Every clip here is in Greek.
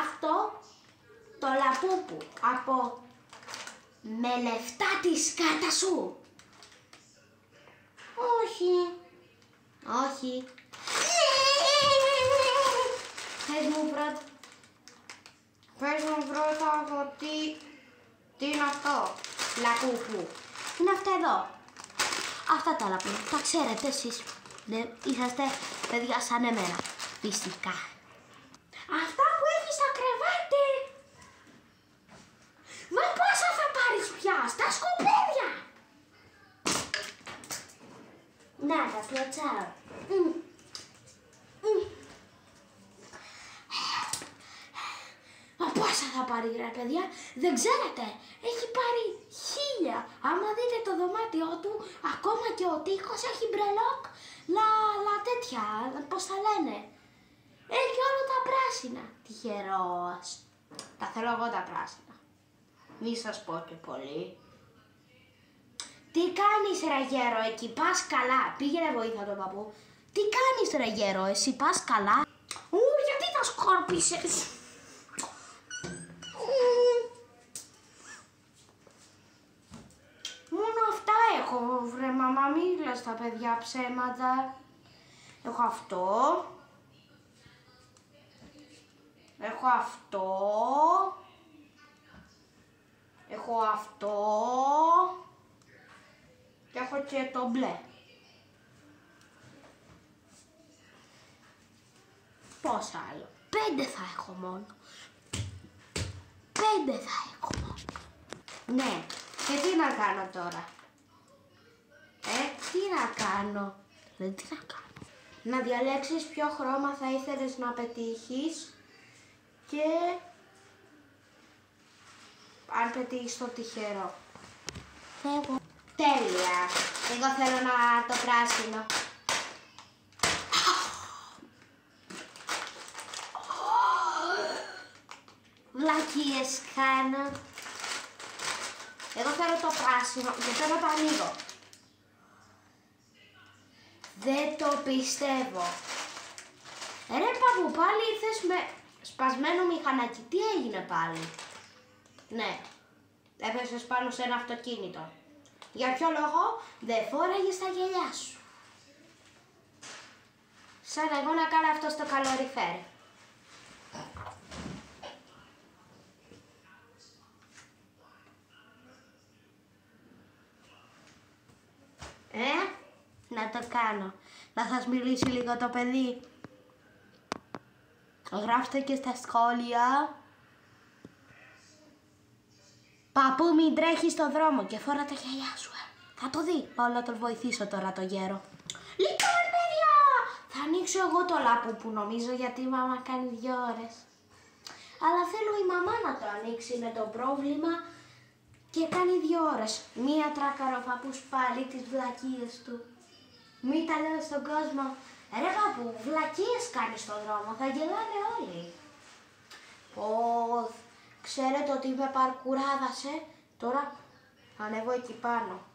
αυτό το λαπούπου από με λεφτά της κάρτα σου? Όχι. Όχι. Πες μου πρώτα από τι είναι αυτό, λαπούπου. Είναι αυτά εδώ. Αυτά τα λαπούπου, τα ξέρετε εσείς. Είσαστε παιδιά σαν εμένα. Φυσικά. Αυτά που έχεις στα κρεβάτι. Μα πόσα θα πάρεις πια, στα σκουπίδια. Να τα πλωτσάω. Μα πόσα θα πάρει ρε παιδιά, δεν ξέρετε. Έχει πάρει 1000. Άμα δείτε το δωμάτιό του, ακόμα και ο τοίχος έχει μπρελόκ. Τέτοια, πώς τα λένε. Έχει όλα τα πράσινα. Τυχερός. Τα θέλω εγώ τα πράσινα. Μη σας πω και πολύ. Τι κάνεις ρε γέρο εκεί, πας καλά. Πήγαινε βοήθα τον παππού. Τι κάνεις ρε γέρο, εσύ πας καλά? Γιατί τα σκόρπισες? Μόνο αυτά έχω βρε μαμά, μη λες τα παιδιά ψέματα. Έχω αυτό. Έχω αυτό. Έχω αυτό. Και έχω και το μπλε. Πόσα άλλο? 5 θα έχω μόνο. 5 θα έχω μόνο. Ναι. Και τι να κάνω τώρα? Τι να κάνω? Τι να κάνω? Να διαλέξεις ποιο χρώμα θα ήθελες να πετύχεις και αν πετύχεις το τυχερό. Εγώ. Τέλεια. Εγώ θέλω το πράσινο. Βλακίες κάνω. Εγώ θέλω το πράσινο και θέλω το ανοίγω. Δεν το πιστεύω. Ρε παππού, πάλι ήρθες με σπασμένο μηχανάκι. Τι έγινε πάλι? Ναι, έπεσες πάνω σε ένα αυτοκίνητο. Για ποιο λόγο? Δεν φόραγες τα γυαλιά σου. Σαν εγώ να κάνω αυτό στο καλοριφέρ. Να το κάνω. Να σας μιλήσει λίγο το παιδί. Γράψτε και στα σχόλια. Παππού, μην τρέχεις στον δρόμο και φόρα τα γυαλιά σου. Θα το δει. Πάω να τον βοηθήσω τώρα το γέρο. Λοιπόν, παιδιά, θα ανοίξω εγώ το λαπούπου νομίζω γιατί η μαμά κάνει 2 ώρες. Αλλά θέλω η μαμά να το ανοίξει με το πρόβλημα και κάνει 2 ώρες. Μία τράκαρο ο παππούς πάλι τις βλακίες του. Μη τα λέω στον κόσμο. Ρε παππού, βλακίες κάνει στον δρόμο, θα γελάνε όλοι. Ξέρετε ότι είμαι παρκουράδας, Τώρα θα ανέβω εκεί πάνω.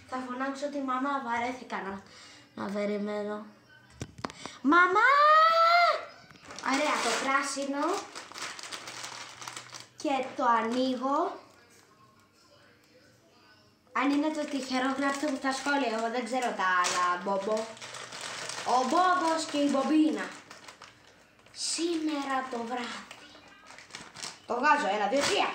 Θα φωνάξω τη μαμά, βαρέθηκα να περιμένω. Μαμά! Ωραία, το πράσινο. Και το ανοίγω. Αν είναι το τυχερό, γράψτε μου στα σχόλια. Εγώ δεν ξέρω τα άλλα, Μπομπο. Ο Μπόμπος και η Μπομπίνα. Σήμερα το βράδυ. Το βγάζω, 1, 2, 3.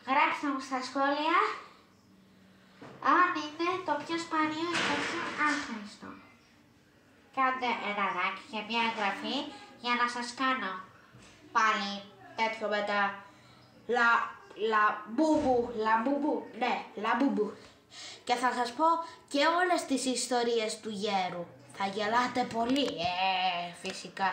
Γράψτε μου στα σχόλια αν είναι το πιο σπάνιο ή το πιο άχρηστο. Κάντε ένα like και μια εγγραφή για να σας κάνω πάλι τέτοιο με τα λαμπούμπου. Και θα σας πω και όλες τις ιστορίες του γέρου. Θα γελάτε πολύ, φυσικά.